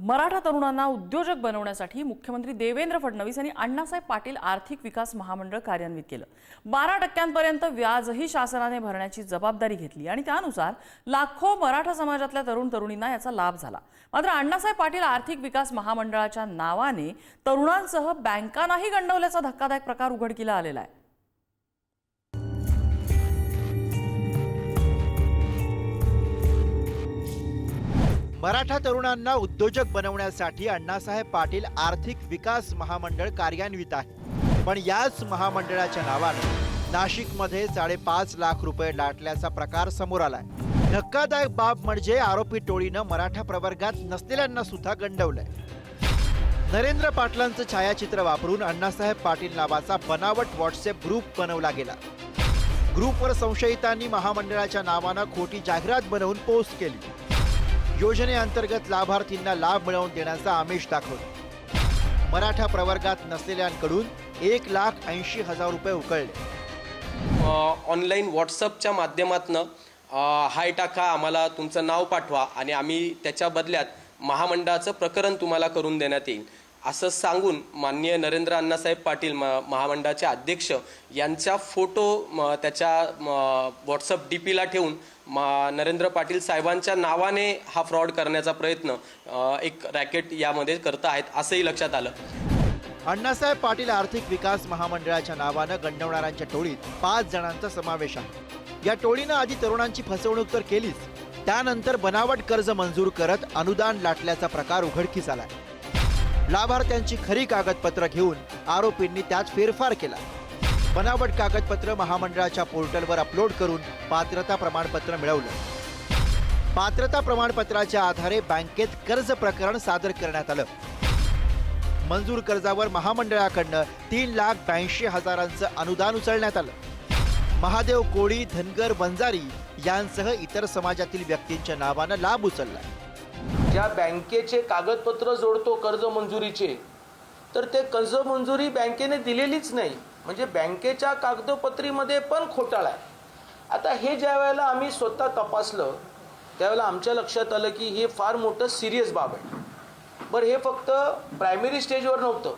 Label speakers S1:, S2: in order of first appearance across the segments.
S1: मराठा तरुणांना उद्योजक बनवण्यासाठी मुख्यमंत्री देवेंद्र फडणवीस यांनी अण्णासाहेब पाटील आर्थिक विकास महामंडळ कार्यान्वित केलं। 12% व्याजही शासनाने भरण्याची जबाबदारी घेतली आणि त्यानुसार लाखो मराठा समाजातल्या तरुण तरुणींना याचा लाभ झाला। मात्र अण्णासाहेब पाटील आर्थिक विकास महामंडळाच्या नावाने तरुणांसह बँकांनाही गंडवल्याचा धक्कादायक प्रकार उघडकीला आलेला आहे।
S2: मराठा तरुणांना उद्योजक बनवण्यासाठी अण्णासाहेब पाटील आर्थिक विकास महामंडळ कार्यान्वित आहे। पण याच महामंडळाच्या नावाने नाशिकमध्ये 5.5 लाख रुपये लाटल्याचा प्रकार समोर आलाय। धक्कादायक बाब म्हणजे आरोपी टोळीनं मराठा प्रवर्गात नसलेल्यांना सुद्धा गंडवलंय। नरेंद्र पाटलांचं छायाचित्र वापरून अण्णासाहेब पाटील नावाचा बनावट व्हॉट्सअप ग्रुप बनवला गेला। ग्रुपवर संशयितांनी महामंडळाच्या नावानं खोटी जाहिरात बनवून पोस्ट केली। योजनेअंतर्गत लाभार्थींना लाभ मिळवून देण्याचा आमिष दाखवला। मराठा प्रवर्गात नसलेल्यांकडून 1,80,000 रुपये उकळले।
S3: ऑनलाईन व्हॉट्सअपच्या माध्यमातून हाय टाका, आम्हाला तुमचं नाव पाठवा आणि आम्ही त्याच्या बदल्यात महामंडळाचं प्रकरण तुम्हाला करून देण्यात येईल असं सांगून माननीय नरेंद्र अण्णासाहेब पाटील महामंडळाचे अध्यक्ष यांचा फोटो त्याच्या व्हॉट्सअप डीपीला ठेवून नरेंद्र पाटील साहेबांच्या नावाने हा फ्रॉड करण्याचा प्रयत्न एक रॅकेट यामध्ये करत आहेत असंही लक्षात आलं।
S2: अण्णासाहेब पाटील आर्थिक विकास महामंडळाच्या नावानं गंडवणाऱ्यांच्या टोळीत 5 जणांचा समावेश आहे। या टोळीनं आधी तरुणांची फसवणूक तर केलीच, त्यानंतर बनावट कर्ज मंजूर करत अनुदान लाटल्याचा प्रकार उघडकीस आलाय। लाभार्थ्यांची खरी कागदपत्र घेऊन आरोपींनी त्यात फेरफार केला। बनावट कागदपत्र महामंडळाच्या पोर्टलवर अपलोड करून पात्रता प्रमाणपत्र मिळवलं। पात्रता प्रमाणपत्राच्या आधारे बँकेत कर्ज प्रकरण सादर करण्यात आलं। मंजूर कर्जावर महामंडळाकडनं 3,82,000चं अनुदान उचलण्यात आलं। महादेव कोळी, धनगर, वंजारी यांसह इतर समाजातील व्यक्तींच्या नावानं लाभ उचलला।
S4: ज्या बँकेचे कागदपत्र जोडतो कर्ज मंजुरीचे, तर ते कर्ज मंजुरी बँकेने दिलेलीच नाही, म्हणजे बँकेच्या कागदपत्रीमध्ये पण घोटाळा आहे। आता हे ज्या वेळेला आम्ही स्वतः तपासलं त्यावेळेला आमच्या लक्षात आलं की हे फार मोठं सिरियस बाब आहे। बरं, हे फक्त प्रायमरी स्टेजवर नव्हतं,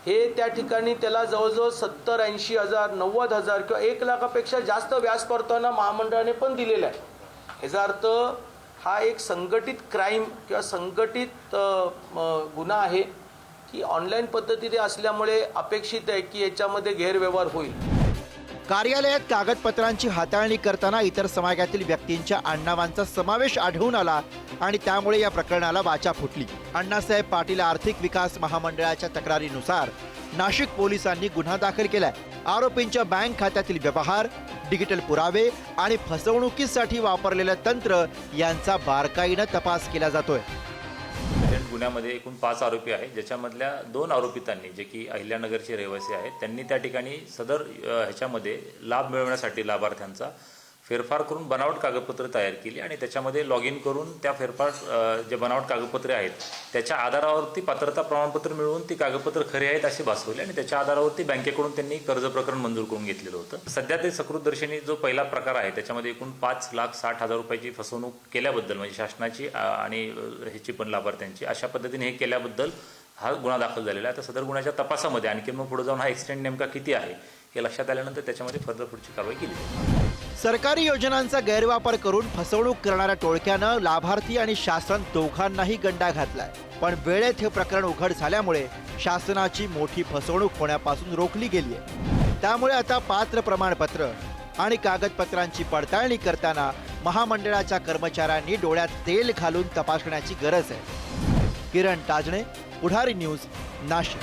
S4: हे त्या ठिकाणी त्याला जवळजवळ 70-80,000, 90,000 किंवा 1 लाखापेक्षा जास्त व्याज परताना महामंडळाने पण दिलेला आहे। याचा अर्थ हा एक संघटित क्राईम किंवा संघटित गुन्हा आहे की ऑनलाईन पद्धतीने असल्यामुळे अपेक्षित आहे की याच्यामध्ये गैरव्यवहार होईल।
S2: कार्यालयात कागदपत्रांची हाताळणी करताना इतर समाजातील व्यक्तींच्या आडनावांचा समावेश आढळून आला आणि त्यामुळे या प्रकरणाला वाचा फुटली। अण्णासाहेब पाटील आर्थिक विकास महामंडळाच्या तक्रारीनुसार नाशिक पोलिसांनी गुन्हा दाखल केलाय। आरोपींच्या बँक खात्यातील व्यवहार, डिजिटल पुरावे आणि फसवणुकीसाठी वापरलेलं तंत्र यांचा बारकाईनं तपास केला जातोय।
S5: गुन्ह्यामध्ये एकूण 5 आरोपी आहेत, ज्याच्यामधल्या 2 आरोपितांनी जे की अहिल्यानगरचे रहिवासी आहेत त्यांनी त्या ठिकाणी सदर ह्याच्यामध्ये लाभ मिळवण्यासाठी लाभार्थ्यांचा फेरफार करून बनावट कागदपत्र तयार केली आणि त्याच्यामध्ये लॉग इन करून त्या फेरफार जे बनावट कागदपत्रे आहेत त्याच्या आधारावरती पात्रता प्रमाणपत्र मिळवून ती कागदपत्र खरी आहेत अशी भासवली आणि त्याच्या आधारावरती बँकेकडून त्यांनी कर्ज प्रकरण मंजूर करून घेतलेलं होतं। सध्या ते सकृतदर्शनी जो पहिला प्रकार आहे त्याच्यामध्ये एकूण 5,60,000 रुपयाची फसवणूक केल्याबद्दल, म्हणजे शासनाची आणि ह्याची पण लाभार्थ्यांची, अशा पद्धतीने हे केल्याबद्दल हा गुन्हा दाखल झालेला आहे। आता सदर गुन्ह्याच्या तपासामध्ये आणखी मग पुढे जाऊन हा एक्सटेंड नेमका किती आहे हे लक्षात आल्यानंतर त्याच्यामध्ये फर्दर पुढची कारवाई केली जाईल।
S2: सरकारी योजनांचा गैरवापर करून फसवणूक करणाऱ्या टोळक्यानं लाभार्थी आणि शासन दोघांनाही गंडा घातलाय। पण वेळेत हे प्रकरण उघड झाल्यामुळे शासनाची मोठी फसवणूक होण्यापासून रोखली गेली आहे। त्यामुळे आता पात्र प्रमाणपत्र आणि कागदपत्रांची पडताळणी करताना महामंडळाच्या कर्मचाऱ्यांनी डोळ्यात तेल घालून तपासण्याची गरज आहे। किरण ताजणे, पुढारी न्यूज, नाशिक।